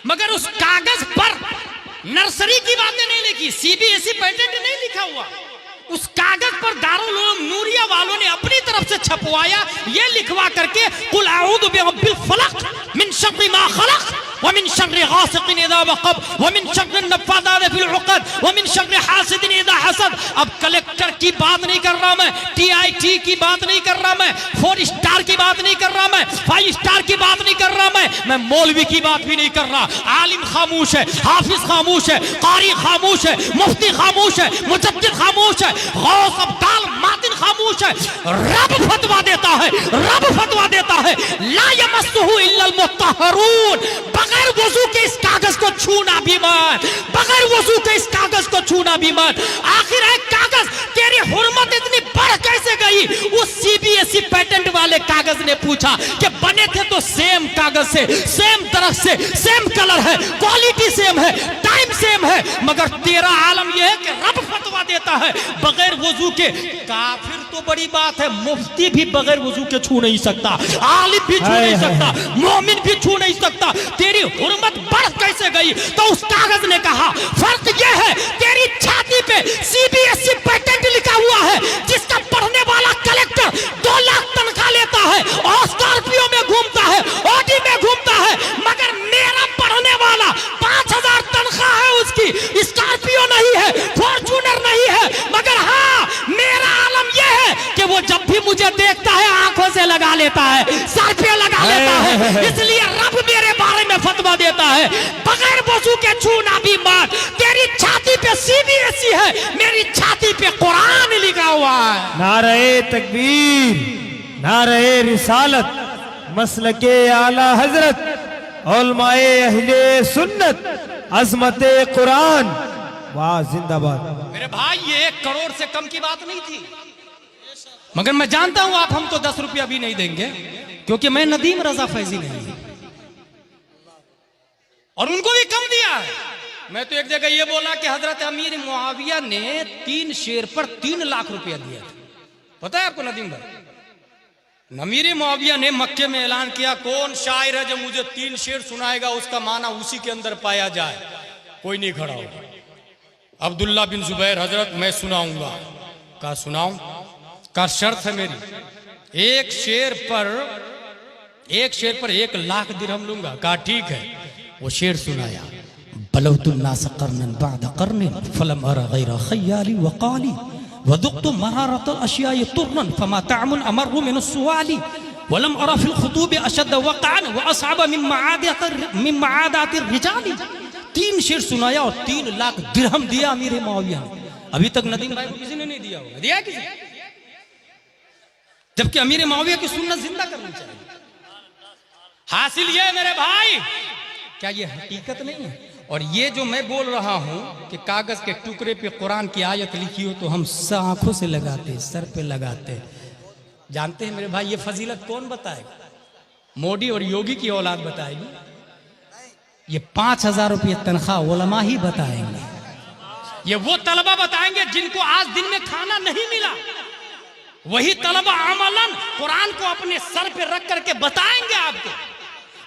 मगर उस कागज पर नर्सरी की बातें नहीं लिखी, सीबीएसई पैटेंट नहीं लिखा हुआ। उस कागज पर दारुल उलूम नूरिया वालों ने अपनी तरफ से छपवाया, ये लिखवा करके कुल अऊज़ु बिरब्बिल फलक मिन शर्रि मा खलक व मिन शर्रि गासिकिन इज़ा वक़ब व मिन शर्रि नफ़्फ़ाज़ाति फिल उक़द व मिन शर्रि हासिदिन इज़ा हसद। अब कलेक्टर की बात नहीं कर रहा मैं, टीआईटी की बात नहीं कर रहा मैं, 4 स्टार की बात नहीं कर रहा मैं, 5 स्टार की बात नहीं कर रहा मैं मौलवी की बात भी नहीं कर रहा। आलिम खामोश है, हाफिज खामोश है, कारी खामोश है, मुफ्ती खामोश है, मुजद्दिद खामोश है, गौस अब्दाल मातिन खामोश है। रब फतवा देता है, रब फतवा देता है, ला यमस्सुहु इल्लल मुत्तहरून। बगैर वजू के इस कागज को छूना भी मत, बगैर वजू के इस कागज को छूना भी मत। आखिर है कागज, तेरी हुर्मत इतनी बढ़ कैसे गई? उस सीबीएसई पैटेंट वाले कागज ने पूछा कि बने थे तो सेम कागज से, सेम दरख्त से, सेम कलर है, क्वालिटी सेम है, टाइम सेम है, मगर तेरा आलम यह है कि रब फतवा देता है बगैर वजू के। काफिर तो बड़ी बात है, मुफ्ती भी बगैर वजू के छू नहीं सकता, आलिम भी छू नहीं सकता, मोमिन भी छू नहीं सकता। तेरी हुर्मत बढ़ कैसे गई? तो उस कागज ने कहा फर्क यह है, तेरी छाती पे सीबीएसई पैटेंट लिखा हुआ है, जिसका पढ़ने वाला कलेक्टर 2 लाख तनख्वाह लेता है और स्कॉर्पियो में घूमता है, ऑडी में घूमता है, मगर मेरा पढ़ने वाला 5000 तनख्वाह है उसकी, स्कॉर्पियो नहीं है, फॉर्च्यूनर नहीं है, मगर हाँ मेरा आलम यह है कि वो जब भी मुझे देखता है आंखों से लगा लेता है, सर पे लगा लेता है। इसलिए रब मेरे बारे में फतवा देता है बगैर वजू के छूना भी मत। तेरी छाती पे सीबीएसई है, मेरी छाती पे कुरान लिखा हुआ है। नारे तकबीर, नारे रिसालत, मसलके आला हजरत, उलमाए अहले सुन्नत, अजमते कुरान, वाह जिंदाबाद। मेरे भाई ये 1 करोड़ से कम की बात नहीं थी, मगर मैं जानता हूं आप हमको 10 रुपया भी नहीं देंगे, क्योंकि मैं नदीम रजा फैजी नहीं हूं और उनको भी कम दिया है। मैं तो एक जगह ये बोला कि हजरत अमीर मुआविया ने 3 शेर पर 3 लाख रुपया दिया था। पता है आपको नदीम भाई, अमीर मुआविया ने मक्के में ऐलान किया कौन शायर है जो मुझे 3 शेर सुनाएगा, उसका माना उसी के अंदर पाया जाए। कोई नहीं खड़ा होगा। अब्दुल्ला बिन जुबैर हजरत मैं सुनाऊंगा। कहा सुनाऊं? का शर्त है मेरी, एक शेर पर 1 लाख दिरहम लूंगा। कहा ठीक है। वो शेर सुनाया, बलौतुन्नास कर्नन बाद कर्निन फलम अरा गैरा खय्याली वकाली वदुक्तु मरारतल अशियाए तुरन फमा तामुन अमरु मिन सुवाली वलम अरा फिल खुतूब अशद वक़अन व असअब मिन मआदातिर रिजाली। 3 शेर सुनाया और 3 लाख दिरहम दिया अमीर मुआविया ने। अभी तक नदीम भाई को किसी ने नहीं दिया होगा, दिया किसी? जबकि अमीर मुआविया की सुन्नत जिंदा करनी चाहिए। हासिल ये मेरे भाई, क्या ये हकीकत नहीं है? और ये जो मैं बोल रहा हूं कि कागज के टुकड़े पे कुरान की आयत लिखी हो तो हम आंखों से लगाते, सर पे लगाते। जानते हैं मेरे भाई ये फजीलत कौन बताएगा? मोदी और योगी की औलाद बताएगी। ये 5000 रुपये तनख्वाह उलमा ही बताएंगे। ये वो तलबा बताएंगे जिनको आज दिन में खाना नहीं मिला। वही तलबा अमलन कुरान को अपने सर पे रख करके बताएंगे आपको।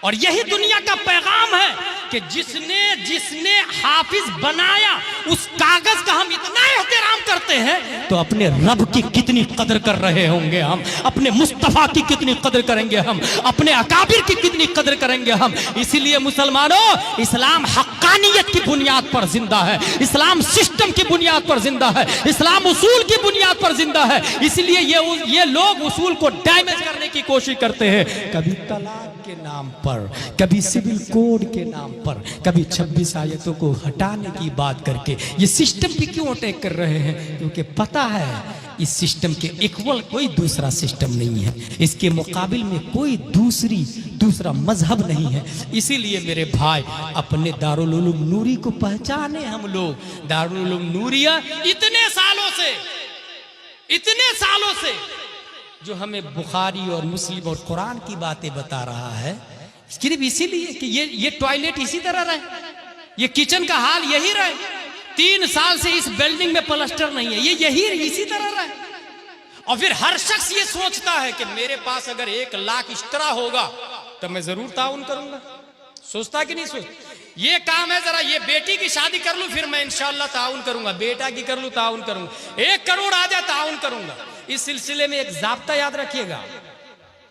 और यही दुनिया का पैगाम है कि जिसने हाफिज बनाया उस कागज का हम इतना एहतराम करते हैं तो अपने रब की कितनी कदर कर रहे होंगे हम, अपने मुस्तफा की कितनी कदर करेंगे हम, अपने अकाबिर की कितनी कदर करेंगे हम। इसीलिए मुसलमानों, इस्लाम हक्कानियत की बुनियाद पर जिंदा है, इस्लाम सिस्टम की बुनियाद पर जिंदा है, इस्लाम उसूल की बुनियाद पर जिंदा है। इसलिए ये लोग उसूल को डैमेज करने की कोशिश करते हैं, कभी तलाक के नाम पर, कभी सिविल कोड के नाम पर, कभी 26 आयतों को हटाने की बात करके। ये सिस्टम पे क्यों अटैक कर रहे हैं? क्योंकि पता है इस सिस्टम के इक्वल कोई दूसरा सिस्टम नहीं है, इसके मुकाबिल में कोई दूसरा मजहब नहीं है। इसीलिए मेरे भाई अपने दारुल उलूम नूरी को पहचाने हम लोग। दारुल उलूम नूरिया इतने सालों से जो हमें बुखारी और मुस्लिम और कुरान की बातें बता रहा है, सिर्फ इसीलिए कि ये टॉयलेट इसी तरह रहे, ये किचन का हाल यही रहे, 3 साल से इस बिल्डिंग में प्लास्टर नहीं है, ये यही इसी तरह रहे। और फिर हर शख्स ये सोचता है कि मेरे पास अगर 1 लाख एक्स्ट्रा होगा तो मैं जरूर ताउन करूंगा। सोचता कि नहीं सोचता? ये काम है, जरा ये बेटी की शादी कर लूं फिर मैं इंशाअल्लाह ताउन करूंगा, बेटा की कर लूं ताउन करूंगा, 1 करोड़ आ जाए ताउन करूंगा। इस सिलसिले में एक जाब्ता याद रखिएगा,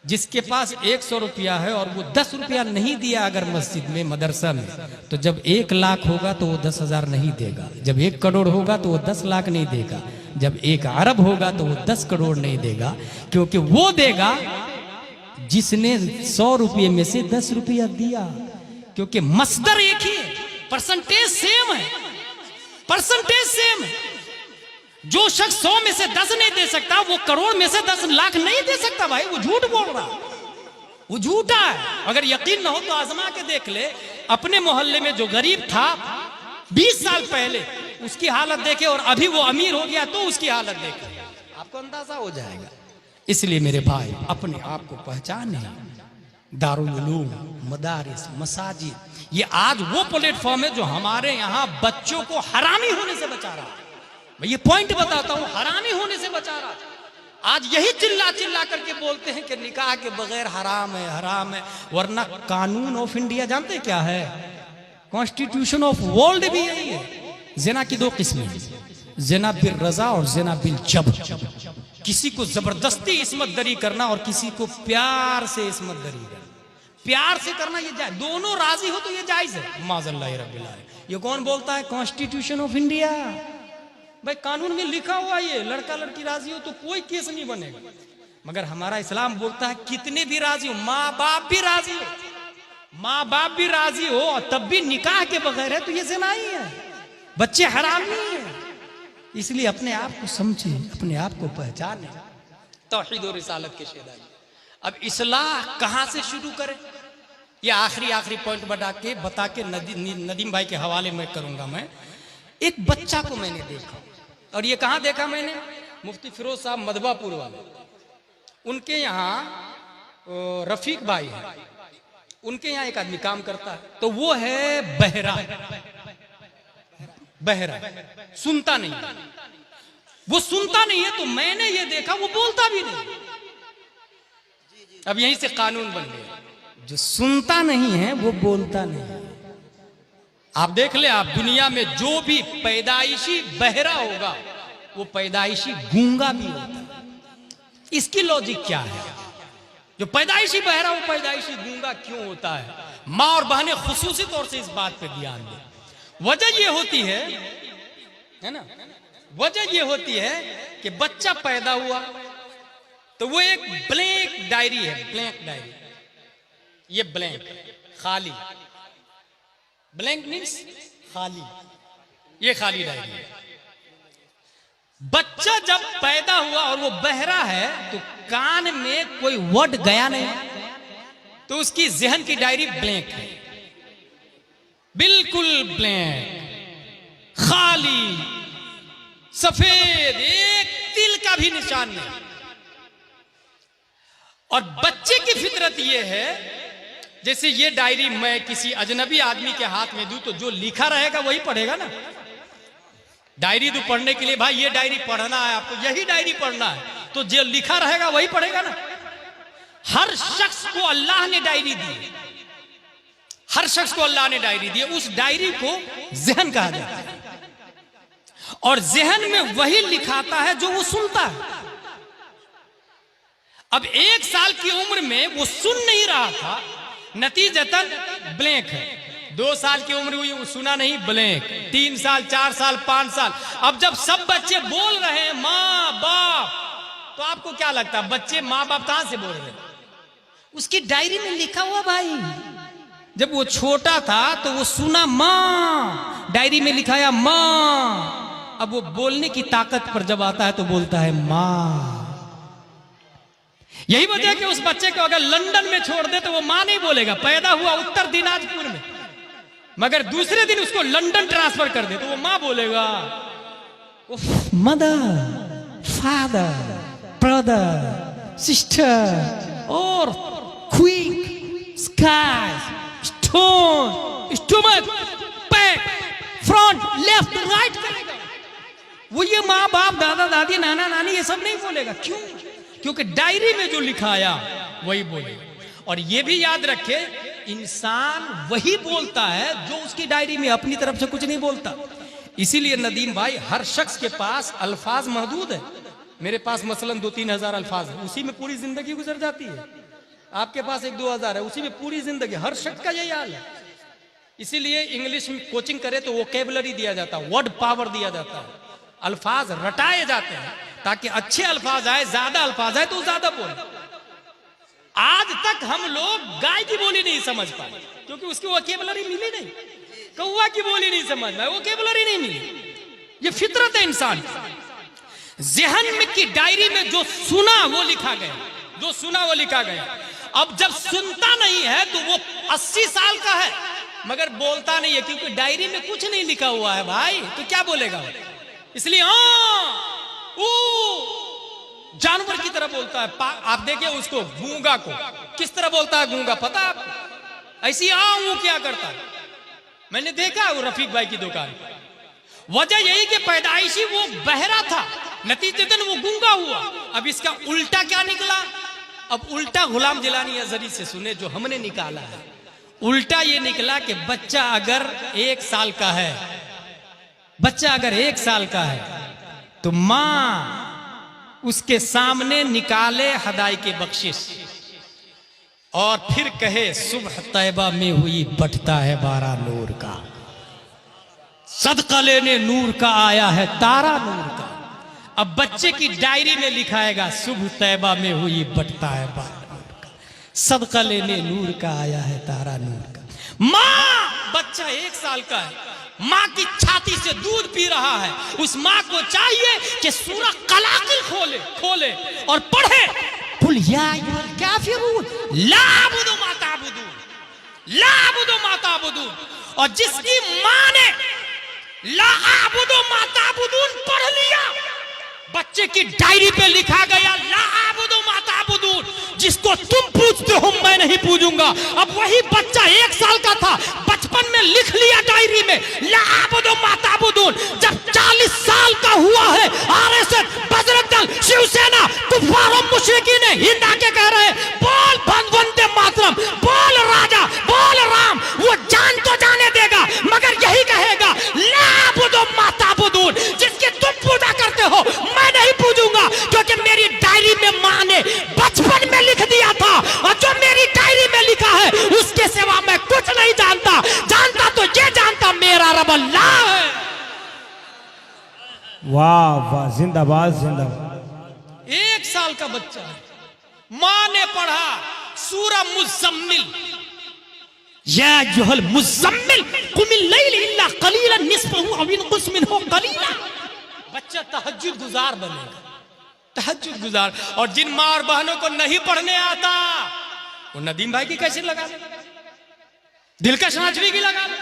जिसके पास 100 रुपया है और वो 10 रुपया नहीं दिया अगर मस्जिद में मदरसा में, तो जब 1 लाख होगा तो वो 10,000 नहीं देगा, जब 1 करोड़ होगा तो वो 10 लाख नहीं देगा, जब 1 अरब होगा तो वो 10 करोड़ नहीं देगा, क्योंकि वो देगा जिसने 100 रुपये में से 10 रुपया दिया, क्योंकि मसदर एक ही है, परसेंटेज सेम है, परसेंटेज सेम है। जो शख्स 100 में से 10 नहीं दे सकता वो करोड़ में से 10 लाख नहीं दे सकता भाई, वो झूठ बोल रहा है, वो झूठा है। अगर यकीन ना हो तो आजमा के देख ले, अपने मोहल्ले में जो गरीब था 20 साल पहले उसकी हालत देखे और अभी वो अमीर हो गया तो उसकी हालत देखे, आपको अंदाजा हो जाएगा। इसलिए मेरे भाई अपने आप को पहचाने। दारुल उलूम, मदारिस, मसाजिद, ये आज वो प्लेटफॉर्म है जो हमारे यहाँ बच्चों को हरामी होने से बचा रहा है। मैं ये पॉइंट बताता हूँ, हरामी होने से बचा रहा है। आज यही चिल्ला चिल्ला करके बोलते हैं कि निकाह के बगैर हराम है, हराम है, वरना कानून ऑफ इंडिया जानते क्या है? कॉन्स्टिट्यूशन ऑफ वर्ल्ड भी यही है। जिना की 2 किस्में, जिना बिल रजा और जिना बिल जबर। किसी को जबरदस्ती इस्मत दरी करना और किसी को प्यार से इस्मत दरी करना। प्यार से करना ये जायज, दोनों राजी हो तो ये जायज है। माज़अल्लाह रब्बिल आलमीन। ये कौन बोलता है? Constitution of India. भाई कानून में लिखा हुआ ये, लड़का लड़की राजी हो तो कोई केस नहीं बनेगा। मगर हमारा इस्लाम बोलता है कितने भी राजी हो, माँ बाप भी राजी हो, माँ बाप भी राजी हो और तब भी निकाह के बगैर है तो ये ज़िना ही है, बच्चे हराम नहीं है। इसलिए अपने आप को समझे, अपने आप को पहचाने। तौहीद और रिसालत के शेदाई। अब इस्लाह कहाँ से शुरू करें? ये आखिरी पॉइंट बता के नदीम भाई के हवाले में करूंगा। मैं एक बच्चा को मैंने देखा, और ये कहाँ देखा मैंने? मुफ्ती फिरोज साहब मधबापुर वाले, उनके यहाँ रफीक भाई है, उनके यहाँ एक आदमी काम करता है, तो वो है बहरा, बहरा सुनता नहीं, वो सुनता नहीं है। तो मैंने ये देखा वो बोलता भी नहीं। अब यहीं से कानून बन गया, जो सुनता नहीं है वो बोलता नहीं है। आप देख ले, आप दुनिया में जो भी पैदाइशी बहरा होगा वो पैदाइशी गूंगा भी होता है। इसकी लॉजिक क्या है? जो पैदाइशी बहरा वो पैदाइशी गूंगा क्यों होता है? माँ और बहनें खुसूसी तौर से इस बात पे ध्यान दें। वजह ये होती है ना, वजह ये होती है कि बच्चा पैदा हुआ तो वो एक ब्लैंक डायरी है, ब्लैंक डायरी, ये ब्लैंक खाली, ब्लैंक मीन्स खाली, ये खाली डायरी है। बच्चा जब पैदा हुआ और वो बहरा है तो कान में कोई वर्ड गया नहीं, तो उसकी जहन की डायरी ब्लैंक है, बिल्कुल ब्लैंक, खाली, सफेद, एक तिल का भी निशान नहीं। और बच्चे की फितरत यह है, जैसे ये डायरी मैं किसी अजनबी आदमी के हाथ में दूं तो जो लिखा रहेगा वही पढ़ेगा ना। डायरी तो पढ़ने के लिए भाई ये डायरी पढ़ना है, आपको यही डायरी पढ़ना है, तो जो लिखा रहेगा वही पढ़ेगा ना। हर शख्स को अल्लाह ने डायरी दी, हर शख्स को अल्लाह ने डायरी दी। उस डायरी को जहन कहा जाता है, और जहन में वही लिखाता है जो वो सुनता है। अब 1 साल की उम्र में वो सुन नहीं रहा था, नतीजतन ब्लैंक है। 2 साल की उम्र हुई, वो सुना नहीं, ब्लैंक। 3 साल, 4 साल, 5 साल। अब जब सब बच्चे बोल रहे हैं माँ बाप, तो आपको क्या लगता है बच्चे माँ बाप कहां से बोल रहे हैं? उसकी डायरी में लिखा हुआ भाई। जब वो छोटा था तो वो सुना माँ, डायरी में लिखाया माँ। अब वो बोलने की ताकत पर जब आता है तो बोलता है माँ। यही वजह कि उस बच्चे को अगर लंदन में छोड़ दे तो वो माँ नहीं बोलेगा। पैदा हुआ उत्तर दिनाजपुर में, मगर दूसरे दिन उसको लंदन ट्रांसफर कर दे तो वो माँ बोलेगा। मदर, फादर, ब्रदर, सिस्टर, और quick, sky, stone, stomach, back, front, left, right करेगा। वो ये माँ बाप, दादा दादी, नाना नानी ये सब नहीं बोलेगा। क्यों? क्योंकि डायरी में जो लिखाया वही बोलेगा। और ये भी याद रखे, इंसान वही बोलता है जो उसकी डायरी में, अपनी तरफ से कुछ नहीं बोलता। इसीलिए नदीम भाई, हर शख्स के पास अल्फाज महदूद है। मेरे पास मसलन 2-3 हजार अल्फाज है, उसी में पूरी जिंदगी गुजर जाती है। आपके पास 1-2 हजार है, उसी में पूरी जिंदगी। हर शख्स का यही हाल है। इसीलिए इंग्लिश में कोचिंग करे तो वोकेबुलरी दिया जाता है, वर्ड पावर दिया जाता है, अल्फाज रटाए जाते हैं ताकि अच्छे अल्फाज आए, ज्यादा अल्फाज आए तो ज्यादा बोले। आज तक हम लोग गाय की बोली नहीं समझ पाए क्योंकि उसकी वोकेबुलरी मिली नहीं। कौवा की बोली नहीं समझ पाए, वोकेबुलरी नहीं मिली। ये फितरत है इंसान। ज़हन में की डायरी में जो सुना वो लिखा गया, जो सुना वो लिखा गया। अब जब सुनता नहीं है तो वो 80 साल का है मगर बोलता नहीं है क्योंकि डायरी में कुछ नहीं लिखा हुआ है भाई, तो क्या बोलेगा। इसलिए जानवर की तरह बोलता है। आप देखिए उसको, गूंगा को किस तरह बोलता है गूंगा, पता है आपको? ऐसी वो क्या करता है, मैंने देखा वो रफीक भाई की दुकान। वजह यही कि पैदाइशी वो बहरा था, नतीजतन वो गूंगा हुआ। अब इसका उल्टा क्या निकला? अब उल्टा गुलाम जिलानी अजहरी से सुने जो हमने निकाला है। उल्टा ये निकला कि बच्चा अगर 1 साल का है, बच्चा अगर 1 साल का है तो मां उसके सामने निकाले हदाई के बख्शिश और फिर कहे सुबह तैबा में हुई बटता है बारा नूर का, सदका लेने नूर का आया है तारा नूर का। अब बच्चे की डायरी में लिखाएगा सुबह तैबा में हुई बटता है बारा नूर का, सदका लेने नूर का आया है तारा नूर का। मां, बच्चा 1 साल का है, मां की छाती से दूध पी रहा है। उस मां को चाहिए कि सूरह कलाकिल खोले और पढ़े कुल या अय्युहल काफिरून ला अअबुदु मा ताबुदून, ला अअबुदु मा ताबुदून। और जिसकी मां ने ला अअबुदु मा ताबुदून पढ़ लिया, बच्चे की डायरी पे लिखा गया ला अअबुदु मा ताबुदून, जिसको तुम पूछते हो मैं नहीं पूजूंगा। अब वही बच्चा 1 साल का था, बचपन में लिख लिया डायरी में ला अअबुदु मा ताबुदून। जब 40 साल का हुआ है, आरएसएस, बजरंग दल, शिवसेना, कुफार और मुशरिकीन ने हिंद आके कह रहे हैं बोल वंदे मातरम, बोल राजा, बोल राम। वो जान तो जाने देगा मगर यही कहेगा ला अअबुदु मा ताबुदून, जिसकी तुम पूजा करते हो मैं नहीं पूजूंगा क्योंकि मेरी डायरी में मां ने बचपन में लिख दिया था और जो मेरी डायरी में लिखा है उसके सिवा मैं कुछ नहीं जानता। जानता तो ये जानता मेरा रब अल्लाह है। वाह वाह, जिंदाबाद जिंदाबाद। 1 साल का बच्चा है, मां ने पढ़ा सूरह मुज़म्मिल, या अय्युहल मुज़म्मिल कुमिल लैल इल्ला कलीलन निस्फहु अव इनकुस मिनहु कलीला। बच्चा तहज्जुद गुजार बनेगा, तहज्जुद गुजार। और जिन मां और बहनों को नहीं पढ़ने आता वो नदीम भाई की कैसे लगा ले, दिलकश नजवी की लगा ले,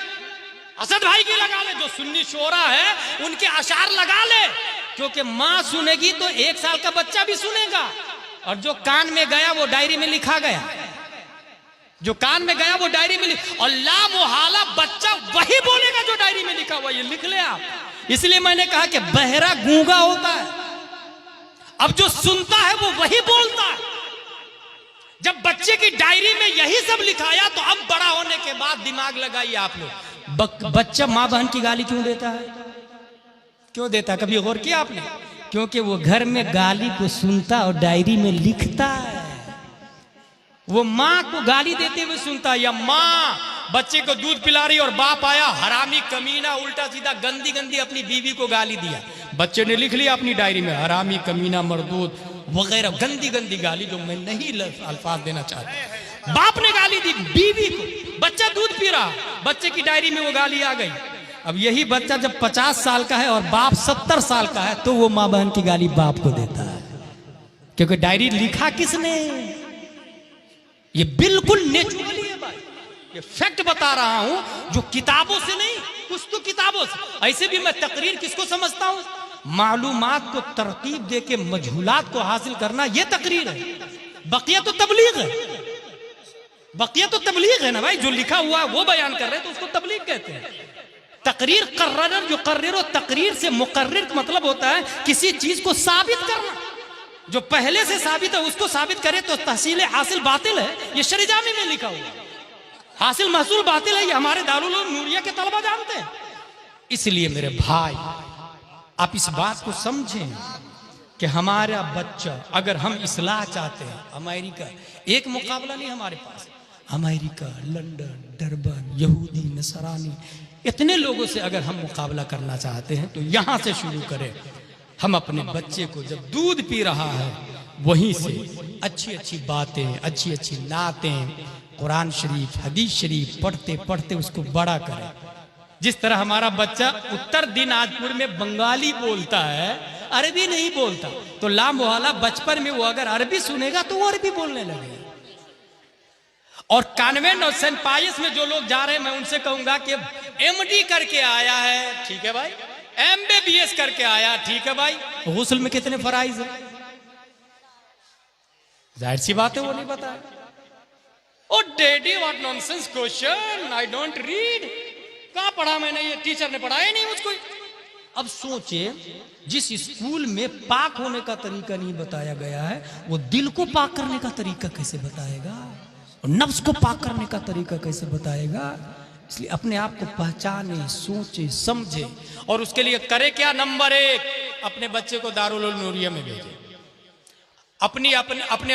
असद भाई की लगा ले, जो सुन्नी शोरा है उनके अशार लगा ले। क्योंकि मां सुनेगी तो 1 साल का बच्चा भी सुनेगा। और जो कान में गया वो डायरी में लिखा गया, जो कान में गया वो डायरी में और ला मुहाला बच्चा वही बोलेगा जो डायरी में लिखा हुआ। ये लिख ले आप। इसलिए मैंने कहा कि बहरा गूंगा होता है, अब जो सुनता है वो वही बोलता है। जब बच्चे की डायरी में यही सब लिखाया तो अब बड़ा होने के बाद दिमाग लगाइए आप लोग, बच्चा मां बहन की गाली क्यों देता है? क्यों देता है? कभी गौर किया आपने? क्योंकि वो घर में गाली को सुनता और डायरी में लिखता है। वो माँ को गाली देते हुए सुनता है, या माँ बच्चे को दूध पिला रही और बाप आया हरामी कमीना, उल्टा सीधा गंदी गंदी अपनी बीवी को गाली दिया। बच्चे ने लिख लिया अपनी डायरी में हरामी कमीना मर्दूद वगैरह गंदी गंदी गाली जो मैं नहीं अल्फाज देना चाहता। बाप ने गाली दी बीवी को, बच्चा दूध पी रहा, बच्चे की डायरी में वो गाली आ गई। अब यही बच्चा जब 50 साल का है और बाप 70 साल का है तो वो माँ बहन की गाली बाप को देता है, क्योंकि डायरी लिखा किसने? ये बिल्कुल नेचुरली है भाई, ये फैक्ट बता रहा हूं, जो किताबों से नहीं, कुछ तो किताबों से। ऐसे भी मैं तकरीर किसको समझता हूं? मालूमात को तरतीब दे के मजहूलात को हासिल करना, ये तकरीर है। बकिया तो तबलीग है, बकिया तो तबलीग है ना भाई। जो लिखा हुआ है वो बयान कर रहे हैं तो उसको तबलीग कहते हैं। तकरीर कर्रर युकर्रिर, तकरीर से मुकर्रिर मतलब होता है किसी चीज को साबित करना। जो पहले से साबित है उसको साबित करे तो तहसील हासिल बातिल है। ये शरीजामी में लिखा हुआ। हासिल महसूल बातिल है, ये हमारे दारुल उलूम नूरिया के तलबा जानते हैं। इसलिए मेरे भाई आप इस बात को समझें कि हमारा बच्चा, अगर हम इस्लाह चाहते हैं, अमेरिका एक मुकाबला नहीं हमारे पास, अमेरिका, लंदन, डरबन, यहूदी, नसरानी, इतने लोगों से अगर हम मुकाबला करना चाहते हैं तो यहाँ से शुरू करें। हम अपने बच्चे को जब दूध पी रहा है वहीं से अच्छी अच्छी बातें, अच्छी अच्छी नातें, कुरान शरीफ, हदीस शरीफ पढ़ते पढ़ते उसको बड़ा करें। जिस तरह हमारा बच्चा उत्तर दिनाजपुर में बंगाली बोलता है, अरबी नहीं बोलता, तो ला मोहल्ला बचपन में वो अगर अरबी सुनेगा तो वो अरबी बोलने लगेगा। और कॉन्वेंट और सेंट पायस में जो लोग जा रहे हैं, मैं उनसे कहूंगा कि एमडी करके आया है, ठीक है भाई, एमबीबीएस करके आया, ठीक है भाई, गुस्ल में कितने फराइज है, जाहिर सी बात है वो नहीं बताया। Oh daddy what nonsense question, I don't read, कहां पढ़ा मैंने, ये टीचर ने पढ़ाया नहीं मुझको। अब सोचिए, जिस स्कूल में पाक होने का तरीका नहीं बताया गया है, वो दिल को पाक करने का तरीका कैसे बताएगा, और नफ्स को पाक करने का तरीका कैसे बताएगा। इसलिए अपने आप को पहचाने, सोचे, समझे, और उसके लिए करे क्या। नंबर 1, अपने बच्चे को दारुल उलूम नूरिया में भेजे। अपने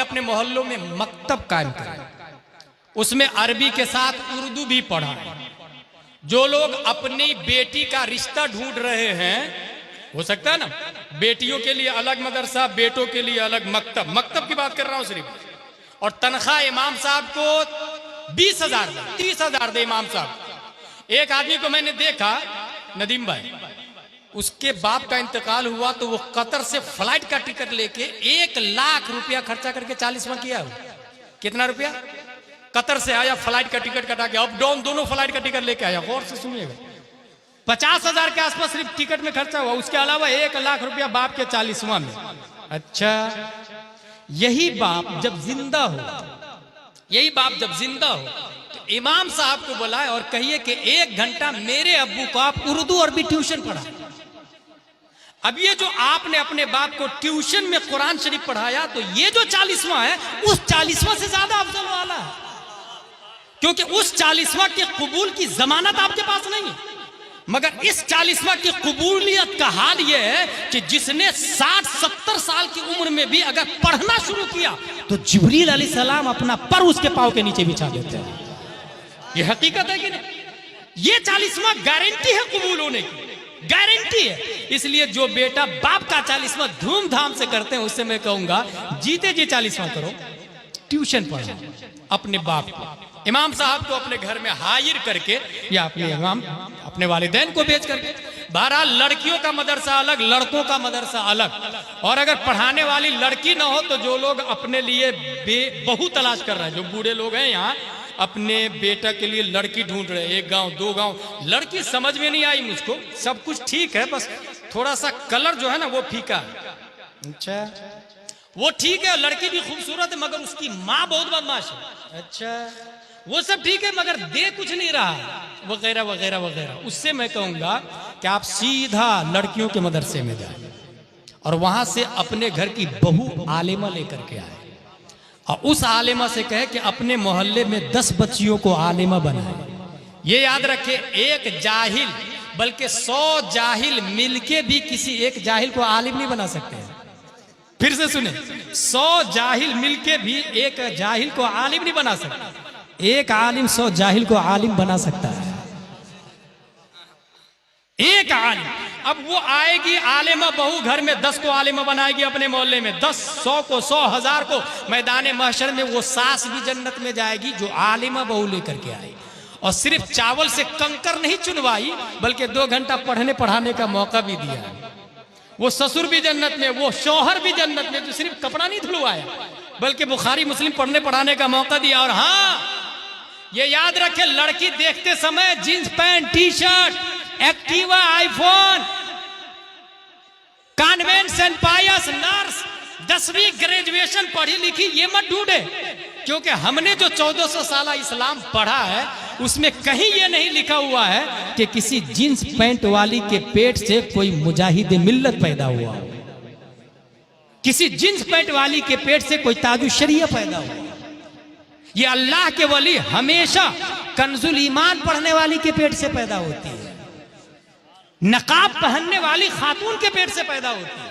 अपने मोहल्लों में मकतब कायम करें, उसमें अरबी के साथ उर्दू भी पढ़ाएं। जो लोग अपनी बेटी का रिश्ता ढूंढ रहे हैं, हो सकता है ना, बेटियों के लिए अलग मदरसा, बेटों के लिए अलग मकतब, मकतब की बात कर रहा हूं सिर्फ, और तनख्वाह इमाम साहब को 20,000 दे, 30,000 दे इमाम साहब। एक आदमी को मैंने देखा, नदीम भाई, उसके बाप का इंतकाल हुआ तो वो कतर से फ्लाइट का टिकट लेके 1 लाख रुपया खर्चा करके 40वां किया। कितना रुपया? कतर से आया, फ्लाइट का टिकट कटा के, अप डाउन दोनों फ्लाइट का टिकट लेके आया। गौर से सुनिएगा, 50,000 के आसपास सिर्फ टिकट में खर्चा हुआ, उसके अलावा 1 लाख रुपया बाप के 40वां में। अच्छा, यही बाप जब जिंदा हो, यही बाप जब जिंदा हो तो इमाम साहब को बुलाए और कहिए कि 1 घंटा मेरे अब्बू को आप उर्दू और भी ट्यूशन पढ़ा। अब ये जो आपने अपने बाप को ट्यूशन में कुरान शरीफ पढ़ाया, तो ये जो 40वां है, उस 40वां से ज्यादा अफजल वाला है, क्योंकि उस 40वां के कबूल की जमानत आपके पास नहीं है। मगर इस 40वां की कबूलियत का हाल यह है कि जिसने 60-70 साल की उम्र में भी अगर पढ़ना शुरू किया तो जिब्रील अलैहिस्सलाम अपना पर उसके पांव के नीचे बिछा देते हैं। यह हकीकत है कि नहीं? ये 40वां गारंटी है कबूल होने की, गारंटी है। इसलिए जो बेटा बाप का 40वां धूमधाम से करते हैं, उससे मैं कहूंगा जीते जी 40वां करो, ट्यूशन पढ़ो अपने बाप को, इमाम साहब को अपने घर में हाजिर करके, या अपने इमाम अपने वालिदैन को भेज करके। बहरहाल लड़कियों का मदरसा अलग, लड़कों का मदरसा अलग। और अगर पढ़ाने वाली लड़की ना हो तो जो लोग अपने लिए बहू तलाश कर रहे हैं, जो बूढ़े लोग हैं यहाँ, अपने बेटा के लिए लड़की ढूंढ रहे हैं, 1 गांव 2 गांव, लड़की समझ में नहीं आई मुझको, सब कुछ ठीक है, बस थोड़ा सा कलर जो है ना वो फीका है। अच्छा, वो ठीक है, लड़की भी खूबसूरत है, मगर उसकी माँ बहुत बदमाश है। अच्छा, वो सब ठीक है, मगर दे कुछ नहीं रहा, वगैरह वगैरह वगैरह। उससे मैं कहूंगा कि आप सीधा लड़कियों के मदरसे में जाए और वहां से अपने घर की बहू आलिमा लेकर के आए, और उस आलिमा से कहे कि अपने मोहल्ले में 10 बच्चियों को आलिमा बनाए। ये याद रखे, एक जाहिल बल्कि 100 जाहिल मिलके भी किसी एक जाहिल को आलिम नहीं बना सकते हैं। फिर से सुने, 100 जाहिल मिलके भी एक जाहिल को आलिम नहीं बना सकता। एक आलिम 100 जाहिल को आलिम बना सकता है, एक आलिम। अब वो आएगी आलिमा बहू, घर में 10 को आलिमा बनाएगी अपने मोहल्ले में, 10, 100 को, 100 1000 को। मैदान महशर में वो सास भी जन्नत में जाएगी जो आलिमा बहू लेकर के आई। और सिर्फ चावल से कंकर नहीं चुनवाई, बल्कि 2 घंटा पढ़ने पढ़ाने का मौका भी दिया। वो ससुर भी जन्नत में, वो शौहर भी जन्नत में, जो सिर्फ कपड़ा नहीं धुलवाया, बल्कि बुखारी मुस्लिम पढ़ने पढ़ाने का मौका दिया। और हाँ, ये याद रखे, लड़की देखते समय jeans pant, T shirt, Activa, iPhone, convent, Saint Pius, nurse, 10वीं ग्रेजुएशन पढ़ी लिखी, ये मत ढूंढे, क्योंकि हमने जो 1400 साल इस्लाम पढ़ा है उसमें कहीं ये नहीं लिखा हुआ है कि किसी जींस पैंट वाली के पेट से कोई मुजाहिद मिल्लत पैदा हुआ, किसी जींस पैंट वाली के पेट से कोई ताजु शरिया पैदा हुआ। ये अल्लाह के वली हमेशा कंजुल ईमान पढ़ने वाली के पेट से पैदा होती है, नकाब पहनने वाली खातून के पेट से पैदा होती है।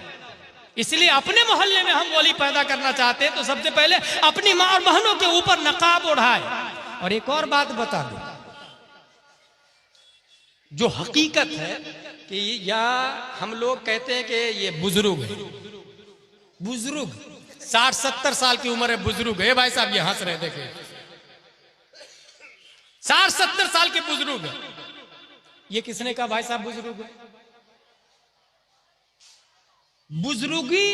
इसलिए अपने मोहल्ले में हम वली पैदा करना चाहते हैं तो सबसे पहले अपनी मां और बहनों के ऊपर नकाब ओढ़ाए। और एक और बात बता दूं, जो हकीकत है कि या हम लोग कहते हैं कि ये बुजुर्ग है, बुजुर्ग 60-70 साल की उम्र है, बुजुर्ग है। भाई साहब ये हंस रहे, देखे 60-70 साल के बुजुर्ग है। ये किसने कहा भाई साहब बुजुर्ग है? बुजुर्गी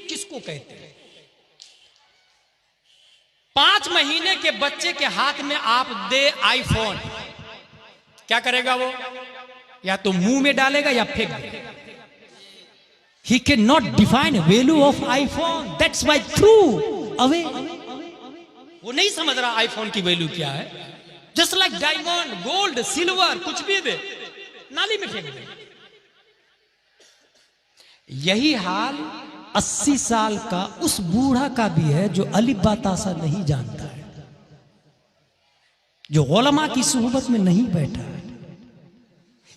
किसको कहते हैं? 5 महीने के बच्चे के हाथ में आप दे आईफोन, क्या करेगा वो? या तो मुंह में डालेगा या फेंक देगा। He cannot define value of iPhone. That's why threw away. वो नहीं समझ रहा आईफोन की वैल्यू क्या है। Just like diamond, gold, silver, कुछ भी दे नाली में फेंक दे। यही हाल 80 साल का उस बूढ़ा का भी है जो अलिफ बा तासा नहीं जानता है, जो उलमा की सुहबत में नहीं बैठा है।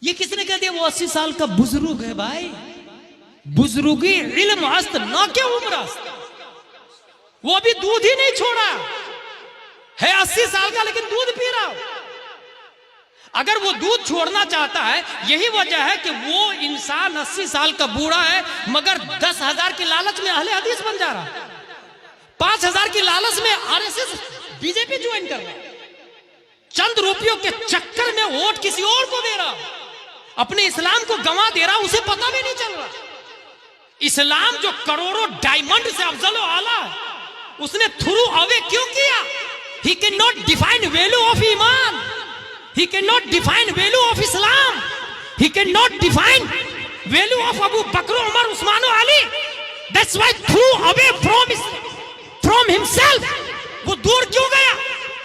ये किसने कह दिया वो 80 साल का बुजुर्ग है? भाई बुजुर्गी इल्म अस्त न क्या उम्र अस्त। वो अभी दूध ही नहीं छोड़ा है, 80 साल का, लेकिन दूध पी रहा हो। अगर वो दूध छोड़ना चाहता है, यही वजह है कि वो इंसान 80 साल का बूढ़ा है मगर 10,000 की लालच में अहले हदीस बन जा रहा है, 5,000 की लालच में आरएसएस बीजेपी ज्वाइन कर रहा है, चंद रुपयों के चक्कर में वोट किसी और को दे रहा, अपने इस्लाम को गंवा दे रहा, उसे पता भी नहीं चल रहा। इस्लाम जो करोड़ों डायमंड से अफजल आला है, उसने थ्रू अवे क्यों किया? He can not define value of ईमान, he cannot define value of Islam, he cannot define value of Abu Bakr, Umar, Usman और Ali. That's why threw away from himself. वो दूर क्यों गया?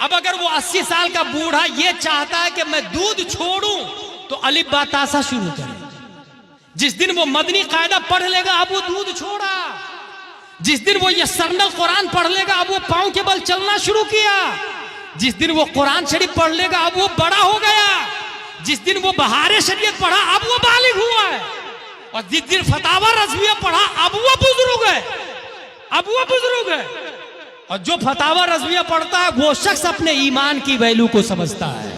अब अगर वो 80 साल का बूढ़ा ये चाहता है कि मैं दूध छोड़ूं तो अलिफ बा तासा शुरू करे। जिस दिन वो मदनी कायदा पढ़ लेगा अब वो दूध छोड़ा, जिस दिन वो यस्सरनल कुरान पढ़ लेगा अब वो पांव के बल चलना शुरू किया, जिस दिन वो कुरान शरीफ पढ़ लेगा अब वो बड़ा हो गया, जिस दिन वो बहारे शरीयत पढ़ा अब वो बालिग हुआ है, और जिस दिन फतावा रज़विया पढ़ा अब वो बुजुर्ग है, अब वो बुजुर्ग है। और जो फतावा रज़विया पढ़ता है वो शख्स अपने ईमान की वैल्यू को समझता है,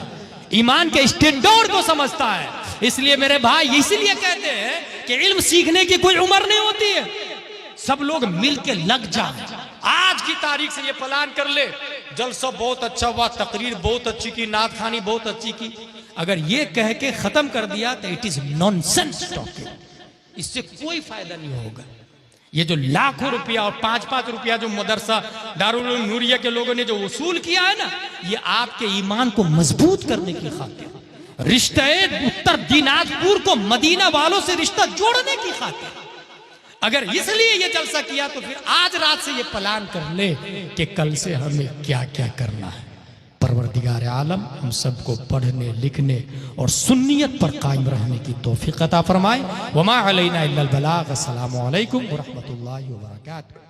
ईमान के स्टैंडर्ड को समझता है। इसलिए मेरे भाई इसलिए कहते हैं कि इल्म सीखने की कोई उम्र नहीं होती है, सब लोग मिल के लग जाए। आज की तारीख से ये प्लान कर ले, जलसा बहुत अच्छा हुआ, तकरीर बहुत अच्छी की, नात खानी बहुत अच्छी की, अगर ये कह के खत्म कर दिया तो इट इज नॉनसेंस टॉकिंग, इससे कोई फायदा नहीं होगा। ये जो लाखों रुपया और 5-5 रुपया जो मदरसा दारुल उलूम नूरिया के लोगों ने जो वसूल किया है ना, ये आपके ईमान को मजबूत करने की खातिर, रिश्ते उत्तर दिनाजपुर को मदीना वालों से रिश्ता जोड़ने की खातिर, अगर इसलिए ये जलसा किया तो फिर आज रात से ये प्लान कर ले कि कल से हमें क्या क्या करना है। परवरदिगार आलम हम सबको पढ़ने लिखने और सुन्नियत पर कायम रहने की तौफीक अता फरमाए। वमा अलैना इल्लल बलाग। अस्सलामु अलैकुम व रहमतुल्लाहि व बरकातुहू।